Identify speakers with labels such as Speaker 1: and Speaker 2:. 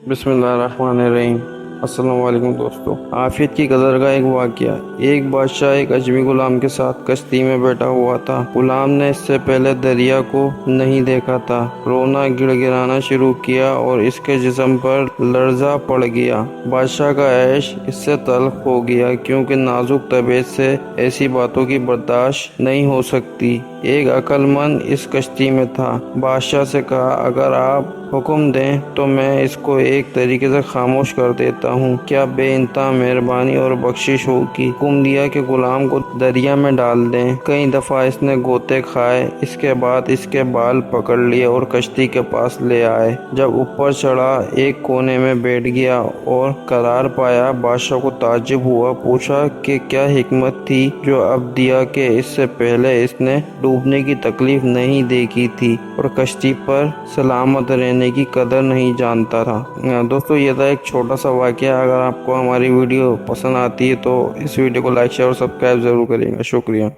Speaker 1: बिस्मिल्लाहिर्रहमानिर्रहीम। अस्सलाम वालेकुम दोस्तों। आफियत की कदर का एक वाक़या। एक बादशाह एक अजमी गुलाम के साथ कश्ती में बैठा हुआ था। गुलाम ने इससे पहले दरिया को नहीं देखा था। रोना गिड़गिड़ाना शुरू किया और इसके जिस्म पर लर्जा पड़ गया। बादशाह का ऐश इससे तल्ख हो गया, क्योंकि नाजुक तबीयत से ऐसी बातों की बर्दाश्त नहीं हो सकती। एक अक्लमंद इस कश्ती में था। बादशाह से कहा, अगर आप हुक्म दें तो मैं इसको एक तरीके से खामोश कर देता हूँ। क्या बेइंतहा मेहरबानी और बख्शिश होगी। हुक्म दिया कि गुलाम को दरिया में डाल दें। कई दफा इसने गोते खाए, इसके बाद इसके बाल पकड़ लिए और कश्ती के पास ले आए। जब ऊपर चढ़ा, एक कोने में बैठ गया और करार पाया। बादशाह को ताज्जुब हुआ। पूछा कि क्या हिकमत थी जो अब दिया कि इससे पहले इसने डूबने की तकलीफ नहीं देखी थी और कश्ती पर सलामत रहने की कदर नहीं जानता था। दोस्तों, ये था एक छोटा सा वाक़या। अगर आपको हमारी वीडियो पसंद आती है तो इस वीडियो को लाइक शेयर और सब्सक्राइब ज़रूर करिएगा। शुक्रिया।